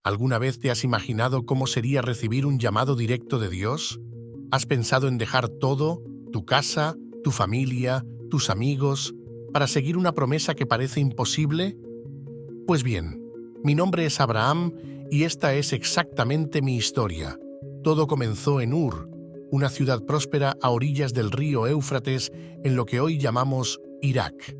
¿Alguna vez te has imaginado cómo sería recibir un llamado directo de Dios? ¿Has pensado en dejar todo, tu casa, tu familia, tus amigos, para seguir una promesa que parece imposible? Pues bien, mi nombre es Abraham y esta es exactamente mi historia. Todo comenzó en Ur, una ciudad próspera a orillas del río Éufrates en lo que hoy llamamos Irak.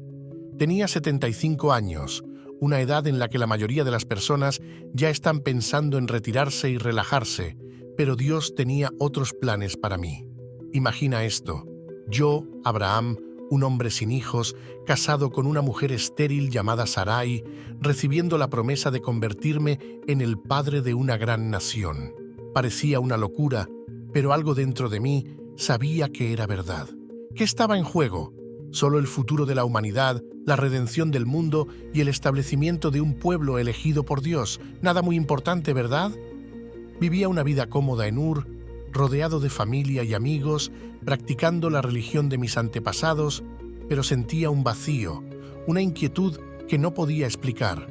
Tenía 75 años, una edad en la que la mayoría de las personas ya están pensando en retirarse y relajarse, pero Dios tenía otros planes para mí. Imagina esto: yo, Abraham, un hombre sin hijos, casado con una mujer estéril llamada Sarai, recibiendo la promesa de convertirme en el padre de una gran nación. Parecía una locura, pero algo dentro de mí sabía que era verdad. ¿Qué estaba en juego? Solo el futuro de la humanidad, la redención del mundo y el establecimiento de un pueblo elegido por Dios. Nada muy importante, ¿verdad? Vivía una vida cómoda en Ur, rodeado de familia y amigos, practicando la religión de mis antepasados, pero sentía un vacío, una inquietud que no podía explicar.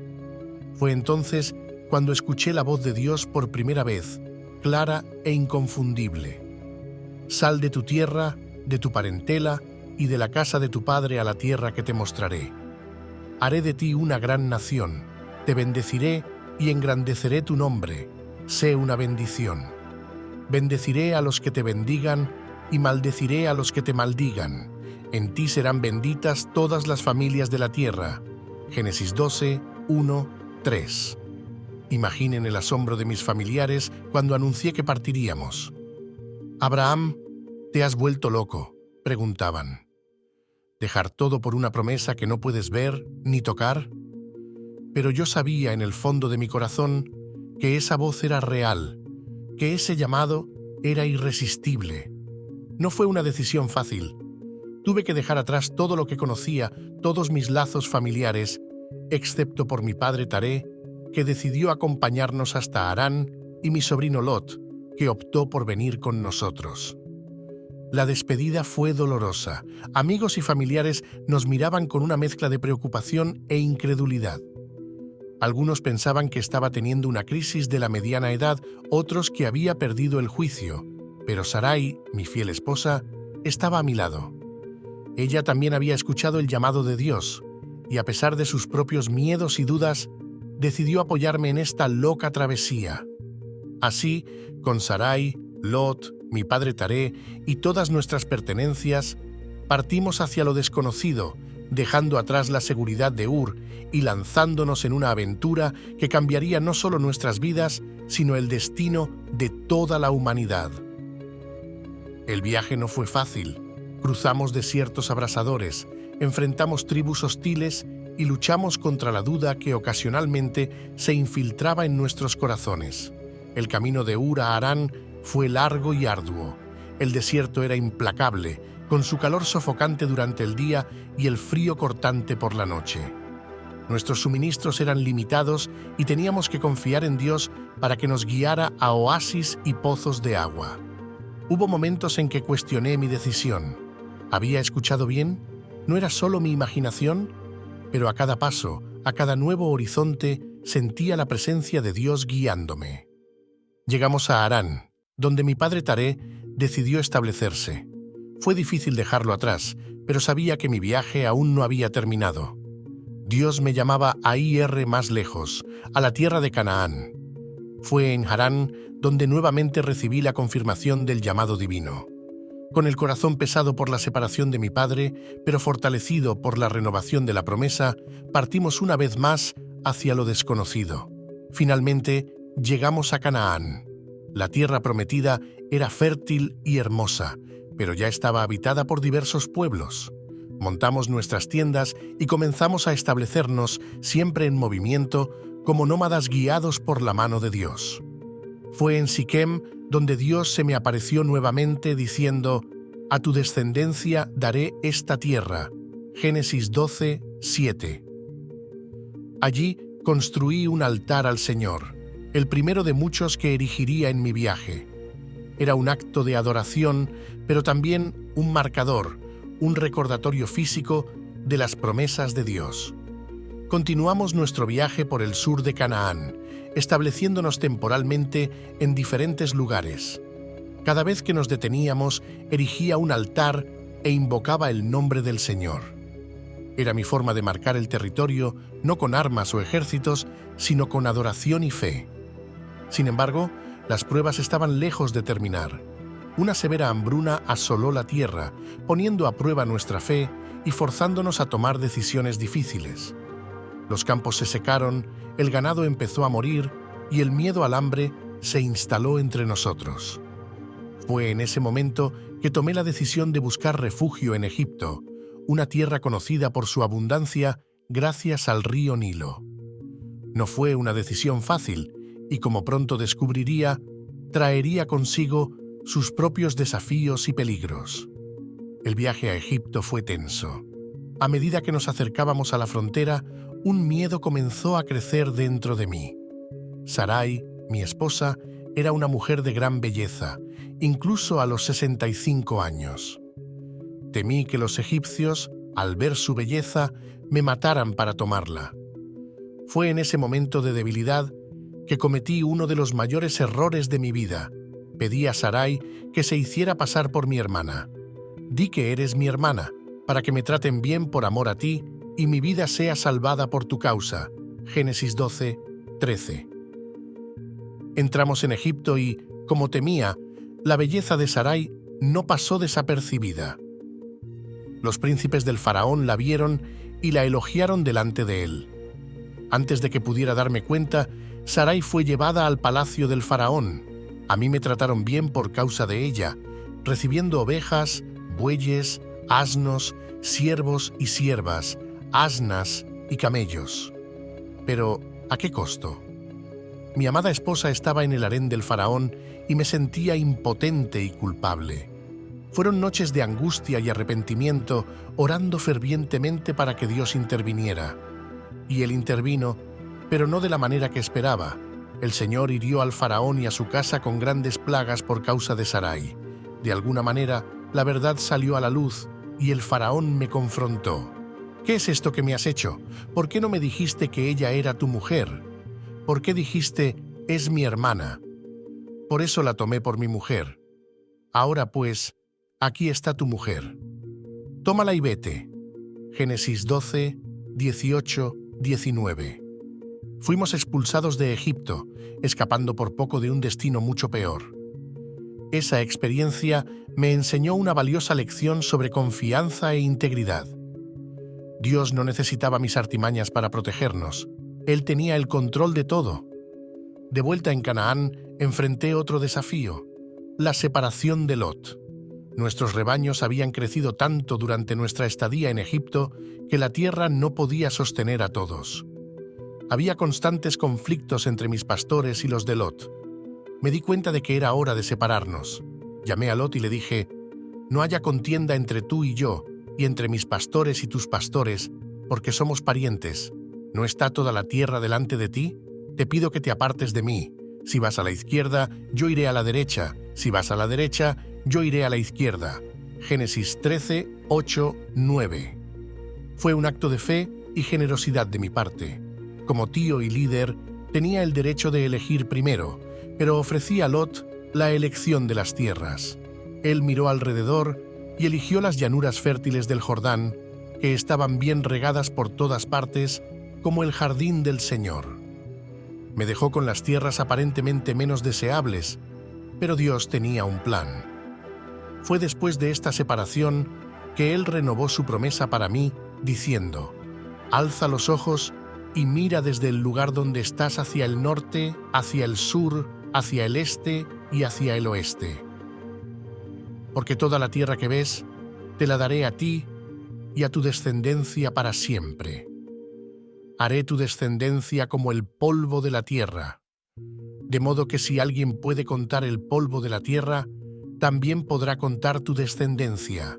Fue entonces cuando escuché la voz de Dios por primera vez, clara e inconfundible. Sal de tu tierra, de tu parentela y de la casa de tu padre a la tierra que te mostraré. Haré de ti una gran nación, te bendeciré y engrandeceré tu nombre. Sé una bendición. Bendeciré a los que te bendigan y maldeciré a los que te maldigan. En ti serán benditas todas las familias de la tierra. Génesis 12, 1, 3. Imaginen el asombro de mis familiares cuando anuncié que partiríamos. «Abraham, ¿te has vuelto loco?», preguntaban. ¿Dejar todo por una promesa que no puedes ver ni tocar? Pero yo sabía en el fondo de mi corazón que esa voz era real, que ese llamado era irresistible. No fue una decisión fácil. Tuve que dejar atrás todo lo que conocía, todos mis lazos familiares, excepto por mi padre Taré, que decidió acompañarnos hasta Harán, y mi sobrino Lot, que optó por venir con nosotros. La despedida fue dolorosa. Amigos y familiares nos miraban con una mezcla de preocupación e incredulidad. Algunos pensaban que estaba teniendo una crisis de la mediana edad, otros que había perdido el juicio, pero Sarai, mi fiel esposa, estaba a mi lado. Ella también había escuchado el llamado de Dios, y a pesar de sus propios miedos y dudas, decidió apoyarme en esta loca travesía. Así, con Sarai, Lot, mi padre Taré y todas nuestras pertenencias, partimos hacia lo desconocido, dejando atrás la seguridad de Ur y lanzándonos en una aventura que cambiaría no solo nuestras vidas, sino el destino de toda la humanidad. El viaje no fue fácil. Cruzamos desiertos abrasadores, enfrentamos tribus hostiles y luchamos contra la duda que ocasionalmente se infiltraba en nuestros corazones. El camino de Ur a Harán fue largo y arduo. El desierto era implacable, con su calor sofocante durante el día y el frío cortante por la noche. Nuestros suministros eran limitados y teníamos que confiar en Dios para que nos guiara a oasis y pozos de agua. Hubo momentos en que cuestioné mi decisión. ¿Había escuchado bien? ¿No era solo mi imaginación? Pero a cada paso, a cada nuevo horizonte, sentía la presencia de Dios guiándome. Llegamos a Harán, donde mi padre Taré decidió establecerse. Fue difícil dejarlo atrás, pero sabía que mi viaje aún no había terminado. Dios me llamaba a ir más lejos, a la tierra de Canaán. Fue en Harán donde nuevamente recibí la confirmación del llamado divino. Con el corazón pesado por la separación de mi padre, pero fortalecido por la renovación de la promesa, partimos una vez más hacia lo desconocido. Finalmente, llegamos a Canaán. La tierra prometida era fértil y hermosa, pero ya estaba habitada por diversos pueblos. Montamos nuestras tiendas y comenzamos a establecernos, siempre en movimiento, como nómadas guiados por la mano de Dios. Fue en Siquem donde Dios se me apareció nuevamente diciendo: «A tu descendencia daré esta tierra». Génesis 12, 7. Allí construí un altar al Señor, el primero de muchos que erigiría en mi viaje. Era un acto de adoración, pero también un marcador, un recordatorio físico de las promesas de Dios. Continuamos nuestro viaje por el sur de Canaán, estableciéndonos temporalmente en diferentes lugares. Cada vez que nos deteníamos, erigía un altar e invocaba el nombre del Señor. Era mi forma de marcar el territorio, no con armas o ejércitos, sino con adoración y fe. Sin embargo, las pruebas estaban lejos de terminar. Una severa hambruna asoló la tierra, poniendo a prueba nuestra fe y forzándonos a tomar decisiones difíciles. Los campos se secaron, el ganado empezó a morir y el miedo al hambre se instaló entre nosotros. Fue en ese momento que tomé la decisión de buscar refugio en Egipto, una tierra conocida por su abundancia gracias al río Nilo. No fue una decisión fácil y, como pronto descubriría, traería consigo sus propios desafíos y peligros. El viaje a Egipto fue tenso. A medida que nos acercábamos a la frontera, un miedo comenzó a crecer dentro de mí. Sarai, mi esposa, era una mujer de gran belleza, incluso a los 65 años. Temí que los egipcios, al ver su belleza, me mataran para tomarla. Fue en ese momento de debilidad que cometí uno de los mayores errores de mi vida. Pedí a Sarai que se hiciera pasar por mi hermana. Di que eres mi hermana, para que me traten bien por amor a ti y mi vida sea salvada por tu causa. Génesis 12, 13. Entramos en Egipto y, como temía, la belleza de Sarai no pasó desapercibida. Los príncipes del faraón la vieron y la elogiaron delante de él. Antes de que pudiera darme cuenta, Sarai fue llevada al palacio del faraón. A mí me trataron bien por causa de ella, recibiendo ovejas, bueyes, asnos, siervos y siervas, asnas y camellos. Pero, ¿a qué costo? Mi amada esposa estaba en el harén del faraón y me sentía impotente y culpable. Fueron noches de angustia y arrepentimiento, orando fervientemente para que Dios interviniera. Y Él intervino, pero no de la manera que esperaba. El Señor hirió al faraón y a su casa con grandes plagas por causa de Sarai. De alguna manera, la verdad salió a la luz y el faraón me confrontó. ¿Qué es esto que me has hecho? ¿Por qué no me dijiste que ella era tu mujer? ¿Por qué dijiste, es mi hermana? Por eso la tomé por mi mujer. Ahora pues, aquí está tu mujer. Tómala y vete. Génesis 12, 18, 19. Fuimos expulsados de Egipto, escapando por poco de un destino mucho peor. Esa experiencia me enseñó una valiosa lección sobre confianza e integridad. Dios no necesitaba mis artimañas para protegernos. Él tenía el control de todo. De vuelta en Canaán, enfrenté otro desafío, la separación de Lot. Nuestros rebaños habían crecido tanto durante nuestra estadía en Egipto que la tierra no podía sostener a todos. Había constantes conflictos entre mis pastores y los de Lot. Me di cuenta de que era hora de separarnos. Llamé a Lot y le dije, no haya contienda entre tú y yo, y entre mis pastores y tus pastores, porque somos parientes. ¿No está toda la tierra delante de ti? Te pido que te apartes de mí. Si vas a la izquierda, yo iré a la derecha. Si vas a la derecha, yo iré a la izquierda. Génesis 13, 8, 9. Fue un acto de fe y generosidad de mi parte. Como tío y líder, tenía el derecho de elegir primero, pero ofrecí a Lot la elección de las tierras. Él miró alrededor y eligió las llanuras fértiles del Jordán, que estaban bien regadas por todas partes, como el jardín del Señor. Me dejó con las tierras aparentemente menos deseables, pero Dios tenía un plan. Fue después de esta separación que Él renovó su promesa para mí, diciendo, «Alza los ojos y mira desde el lugar donde estás hacia el norte, hacia el sur, hacia el este y hacia el oeste. Porque toda la tierra que ves, te la daré a ti y a tu descendencia para siempre. Haré tu descendencia como el polvo de la tierra, de modo que si alguien puede contar el polvo de la tierra, también podrá contar tu descendencia».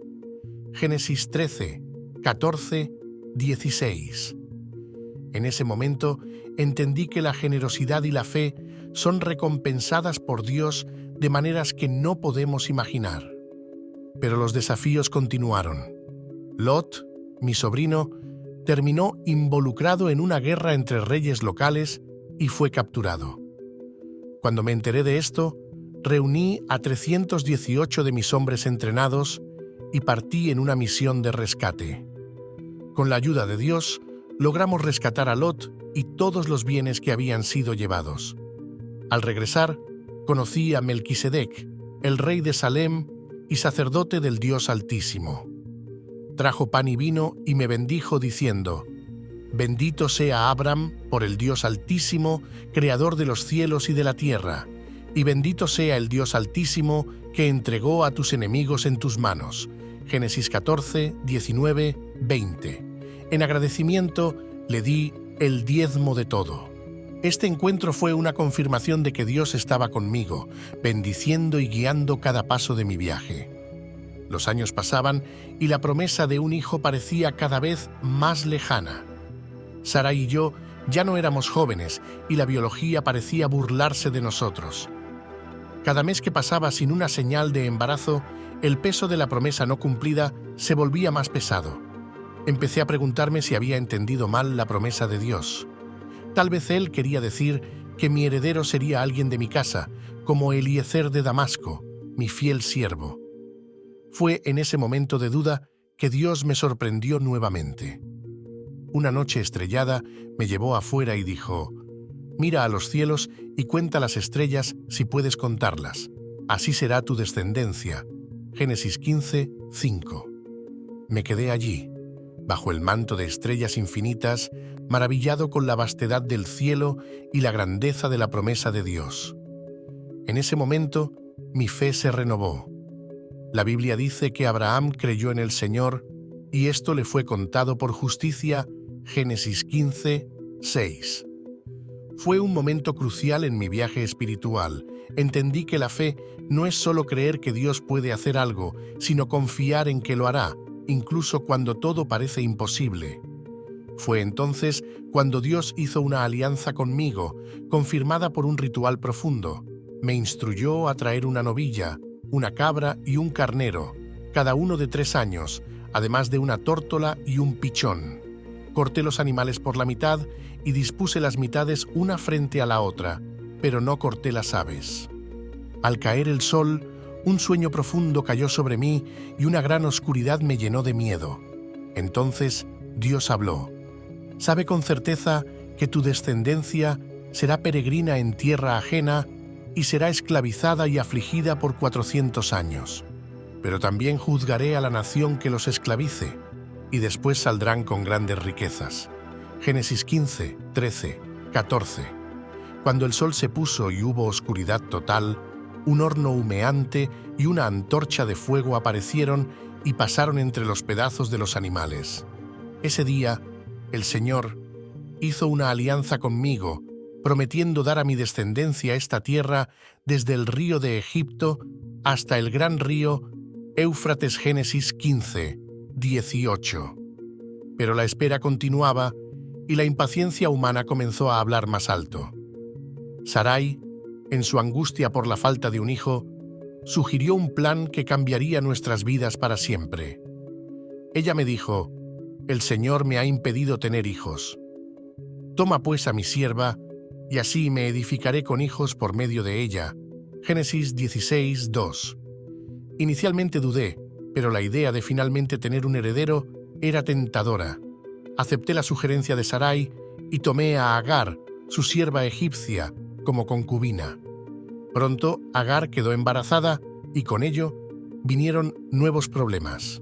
Génesis 13, 14, 16. En ese momento entendí que la generosidad y la fe son recompensadas por Dios de maneras que no podemos imaginar. Pero los desafíos continuaron. Lot, mi sobrino, terminó involucrado en una guerra entre reyes locales y fue capturado. Cuando me enteré de esto, reuní a 318 de mis hombres entrenados y partí en una misión de rescate. Con la ayuda de Dios, logramos rescatar a Lot y todos los bienes que habían sido llevados. Al regresar, conocí a Melquisedec, el rey de Salem y sacerdote del Dios Altísimo. Trajo pan y vino y me bendijo diciendo: «Bendito sea Abram por el Dios Altísimo, creador de los cielos y de la tierra, y bendito sea el Dios Altísimo que entregó a tus enemigos en tus manos». Génesis 14, 19, 20. En agradecimiento le di el diezmo de todo. Este encuentro fue una confirmación de que Dios estaba conmigo, bendiciendo y guiando cada paso de mi viaje. Los años pasaban y la promesa de un hijo parecía cada vez más lejana. Sarai y yo ya no éramos jóvenes y la biología parecía burlarse de nosotros. Cada mes que pasaba sin una señal de embarazo, el peso de la promesa no cumplida se volvía más pesado. Empecé a preguntarme si había entendido mal la promesa de Dios. Tal vez Él quería decir que mi heredero sería alguien de mi casa, como Eliezer de Damasco, mi fiel siervo. Fue en ese momento de duda que Dios me sorprendió nuevamente. Una noche estrellada me llevó afuera y dijo: «Mira a los cielos y cuenta las estrellas si puedes contarlas. Así será tu descendencia». Génesis 15, 5. Me quedé allí, bajo el manto de estrellas infinitas, maravillado con la vastedad del cielo y la grandeza de la promesa de Dios. En ese momento, mi fe se renovó. La Biblia dice que Abraham creyó en el Señor y esto le fue contado por justicia. Génesis 15, 6. Fue un momento crucial en mi viaje espiritual. Entendí que la fe no es solo creer que Dios puede hacer algo, sino confiar en que lo hará, incluso cuando todo parece imposible. Fue entonces cuando Dios hizo una alianza conmigo, confirmada por un ritual profundo. Me instruyó a traer una novilla, una cabra y un carnero, cada uno de 3 años, además de una tórtola y un pichón. Corté los animales por la mitad y dispuse las mitades una frente a la otra, pero no corté las aves. Al caer el sol, un sueño profundo cayó sobre mí y una gran oscuridad me llenó de miedo. Entonces Dios habló: «Sabe con certeza que tu descendencia será peregrina en tierra ajena y será esclavizada y afligida por 400 años. Pero también juzgaré a la nación que los esclavice, y después saldrán con grandes riquezas». Génesis 15, 13, 14. Cuando el sol se puso y hubo oscuridad total, un horno humeante y una antorcha de fuego aparecieron y pasaron entre los pedazos de los animales. Ese día, el Señor hizo una alianza conmigo, prometiendo dar a mi descendencia esta tierra desde el río de Egipto hasta el gran río Éufrates. Génesis 15, 18. Pero la espera continuaba y la impaciencia humana comenzó a hablar más alto. Sarai, en su angustia por la falta de un hijo, sugirió un plan que cambiaría nuestras vidas para siempre. Ella me dijo: «El Señor me ha impedido tener hijos. Toma pues a mi sierva, y así me edificaré con hijos por medio de ella». Génesis 16, 2. Inicialmente dudé, pero la idea de finalmente tener un heredero era tentadora. Acepté la sugerencia de Sarai y tomé a Agar, su sierva egipcia, como concubina. Pronto Agar quedó embarazada y con ello vinieron nuevos problemas.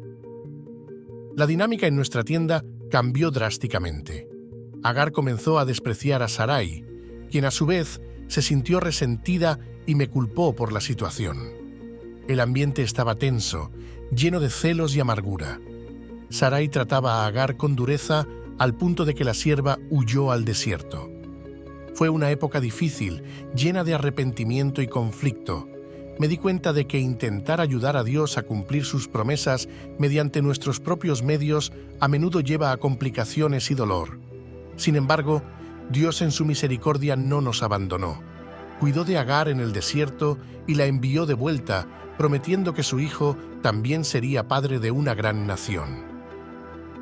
La dinámica en nuestra tienda cambió drásticamente. Agar comenzó a despreciar a Sarai, quien a su vez se sintió resentida y me culpó por la situación. El ambiente estaba tenso, lleno de celos y amargura. Sarai trataba a Agar con dureza al punto de que la sierva huyó al desierto. Fue una época difícil, llena de arrepentimiento y conflicto. Me di cuenta de que intentar ayudar a Dios a cumplir sus promesas mediante nuestros propios medios a menudo lleva a complicaciones y dolor. Sin embargo, Dios en su misericordia no nos abandonó. Cuidó de Agar en el desierto y la envió de vuelta, prometiendo que su hijo también sería padre de una gran nación.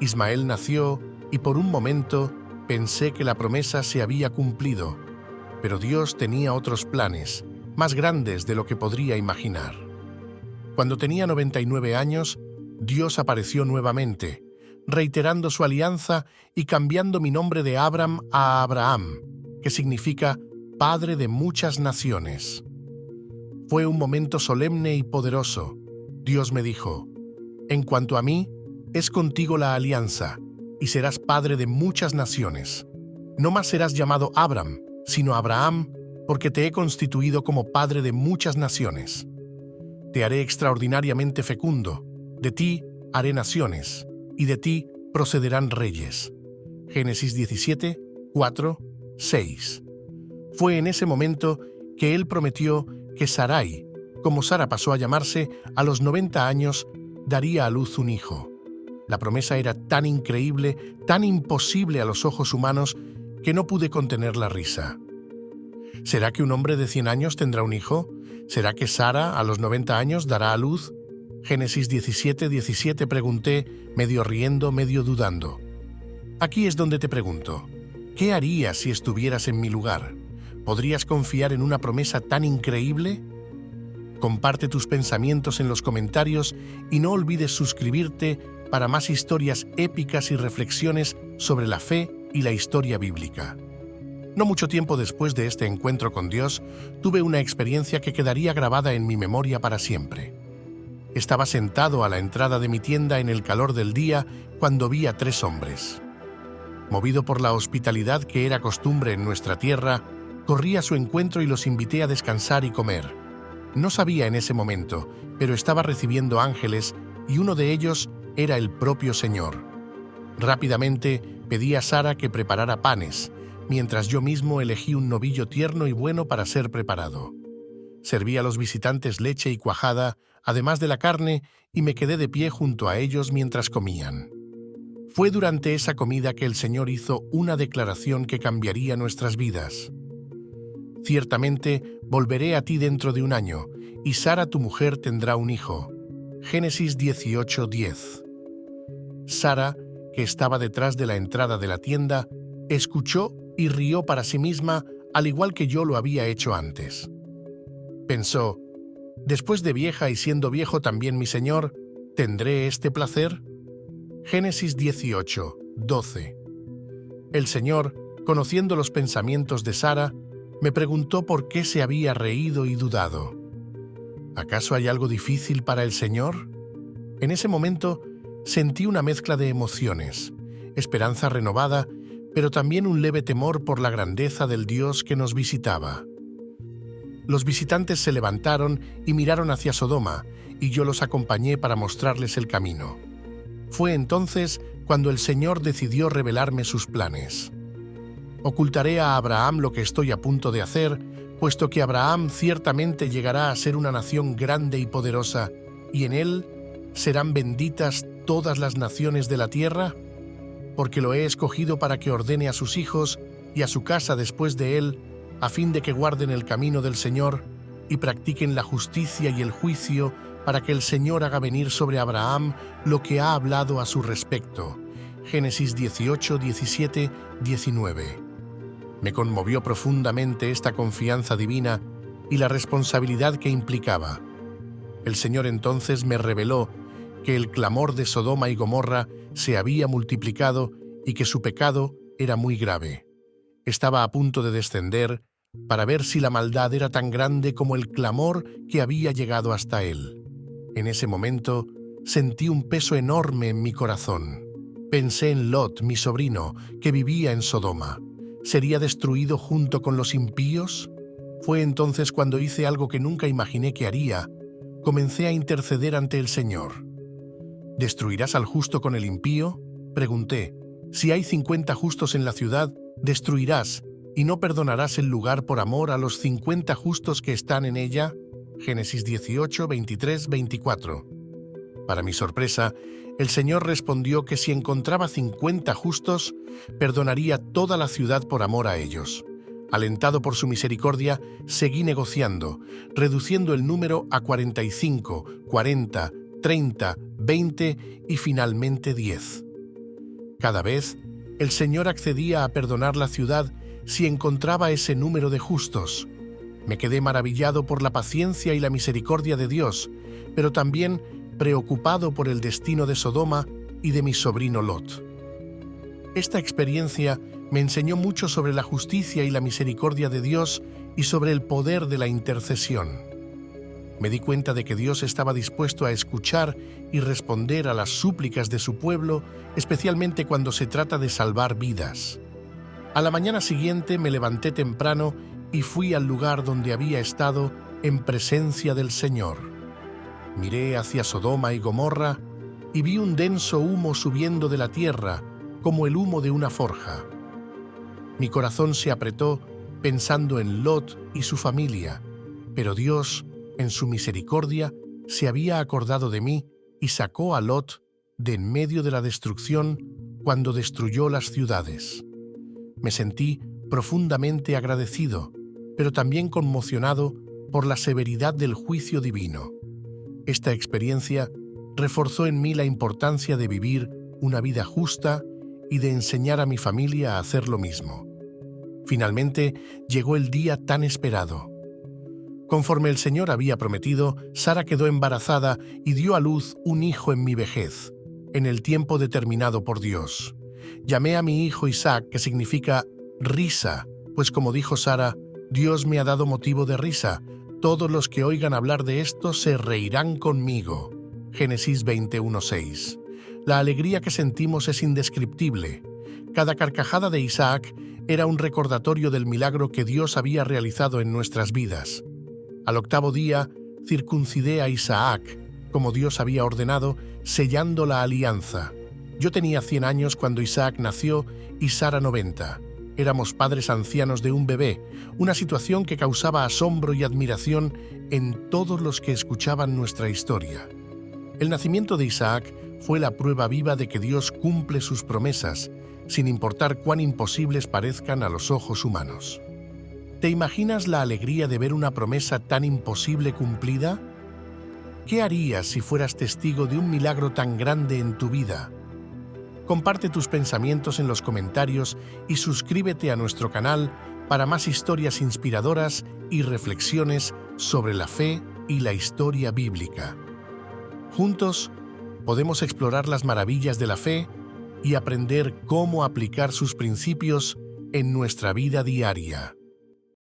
Ismael nació y por un momento pensé que la promesa se había cumplido, Pero Dios tenía otros planes, más grandes de lo que podría imaginar. Cuando tenía 99 años, Dios apareció nuevamente, reiterando su alianza y cambiando mi nombre de Abram a Abraham, que significa Padre de muchas naciones. Fue un momento solemne y poderoso. Dios me dijo: en cuanto a mí, es contigo la alianza, y serás padre de muchas naciones. No más serás llamado Abram, sino Abraham, porque te he constituido como padre de muchas naciones. Te haré extraordinariamente fecundo, de ti haré naciones, y de ti procederán reyes. Génesis 17, 4, 6. Fue en ese momento que él prometió que Sarai, como Sara pasó a llamarse, a los 90 años, daría a luz un hijo. La promesa era tan increíble, tan imposible a los ojos humanos, que no pude contener la risa. ¿Será que un hombre de 100 años tendrá un hijo? ¿Será que Sara, a los 90 años, dará a luz? Génesis 17, 17 pregunté, medio riendo, medio dudando. Aquí es donde te pregunto, ¿qué harías si estuvieras en mi lugar? ¿Podrías confiar en una promesa tan increíble? Comparte tus pensamientos en los comentarios y no olvides suscribirte para más historias épicas y reflexiones sobre la fe y la historia bíblica. No mucho tiempo después de este encuentro con Dios, tuve una experiencia que quedaría grabada en mi memoria para siempre. Estaba sentado a la entrada de mi tienda en el calor del día cuando vi a 3 hombres. Movido por la hospitalidad que era costumbre en nuestra tierra, corrí a su encuentro y los invité a descansar y comer. No sabía en ese momento, pero estaba recibiendo ángeles y uno de ellos era el propio Señor. Rápidamente pedí a Sara que preparara panes, mientras yo mismo elegí un novillo tierno y bueno para ser preparado. Serví a los visitantes leche y cuajada, además de la carne, y me quedé de pie junto a ellos mientras comían. Fue durante esa comida que el Señor hizo una declaración que cambiaría nuestras vidas. Ciertamente volveré a ti dentro de un año, y Sara tu mujer tendrá un hijo. Génesis 18:10. Sara, que estaba detrás de la entrada de la tienda, escuchó y rió para sí misma, al igual que yo lo había hecho antes. Pensó: después de vieja y siendo viejo también mi señor, ¿tendré este placer? Génesis 18:12. El Señor, conociendo los pensamientos de Sara, me preguntó por qué se había reído y dudado. ¿Acaso hay algo difícil para el Señor? En ese momento sentí una mezcla de emociones, esperanza renovada, pero también un leve temor por la grandeza del Dios que nos visitaba. Los visitantes se levantaron y miraron hacia Sodoma, y yo los acompañé para mostrarles el camino. Fue entonces cuando el Señor decidió revelarme sus planes. Ocultaré a Abraham lo que estoy a punto de hacer, puesto que Abraham ciertamente llegará a ser una nación grande y poderosa, y en él serán benditas todas las naciones de la tierra, porque lo he escogido para que ordene a sus hijos y a su casa después de él, a fin de que guarden el camino del Señor y practiquen la justicia y el juicio, para que el Señor haga venir sobre Abraham lo que ha hablado a su respecto. Génesis 18, 17, 19. Me conmovió profundamente esta confianza divina y la responsabilidad que implicaba. El Señor entonces me reveló que el clamor de Sodoma y Gomorra se había multiplicado y que su pecado era muy grave. Estaba a punto de descender para ver si la maldad era tan grande como el clamor que había llegado hasta él. En ese momento sentí un peso enorme en mi corazón. Pensé en Lot, mi sobrino, que vivía en Sodoma. ¿Sería destruido junto con los impíos? Fue entonces cuando hice algo que nunca imaginé que haría. Comencé a interceder ante el Señor. ¿Destruirás al justo con el impío? Pregunté. Si hay 50 justos en la ciudad, destruirás, y no perdonarás el lugar por amor a los 50 justos que están en ella. Génesis 18, 23, 24. Para mi sorpresa, el Señor respondió que si encontraba 50 justos, perdonaría toda la ciudad por amor a ellos. Alentado por su misericordia, seguí negociando, reduciendo el número a 45, 40, 30, 20 y finalmente 10. Cada vez, el Señor accedía a perdonar la ciudad si encontraba ese número de justos. Me quedé maravillado por la paciencia y la misericordia de Dios, pero también preocupado por el destino de Sodoma y de mi sobrino Lot. Esta experiencia me enseñó mucho sobre la justicia y la misericordia de Dios y sobre el poder de la intercesión. Me di cuenta de que Dios estaba dispuesto a escuchar y responder a las súplicas de su pueblo, especialmente cuando se trata de salvar vidas. A la mañana siguiente me levanté temprano y fui al lugar donde había estado en presencia del Señor. Miré hacia Sodoma y Gomorra y vi un denso humo subiendo de la tierra, como el humo de una forja. Mi corazón se apretó pensando en Lot y su familia, pero Dios, en su misericordia, se había acordado de mí y sacó a Lot de en medio de la destrucción cuando destruyó las ciudades. Me sentí profundamente agradecido, pero también conmocionado por la severidad del juicio divino. Esta experiencia reforzó en mí la importancia de vivir una vida justa y de enseñar a mi familia a hacer lo mismo. Finalmente llegó el día tan esperado. Conforme el Señor había prometido, Sara quedó embarazada y dio a luz un hijo en mi vejez, en el tiempo determinado por Dios. Llamé a mi hijo Isaac, que significa risa, pues como dijo Sara, Dios me ha dado motivo de risa. Todos los que oigan hablar de esto se reirán conmigo. Génesis 21:6. La alegría que sentimos es indescriptible. Cada carcajada de Isaac era un recordatorio del milagro que Dios había realizado en nuestras vidas. Al octavo día, circuncidé a Isaac, como Dios había ordenado, sellando la alianza. Yo tenía 100 años cuando Isaac nació y Sara 90. Éramos padres ancianos de un bebé, una situación que causaba asombro y admiración en todos los que escuchaban nuestra historia. El nacimiento de Isaac fue la prueba viva de que Dios cumple sus promesas, sin importar cuán imposibles parezcan a los ojos humanos. ¿Te imaginas la alegría de ver una promesa tan imposible cumplida? ¿Qué harías si fueras testigo de un milagro tan grande en tu vida? Comparte tus pensamientos en los comentarios y suscríbete a nuestro canal para más historias inspiradoras y reflexiones sobre la fe y la historia bíblica. Juntos podemos explorar las maravillas de la fe y aprender cómo aplicar sus principios en nuestra vida diaria.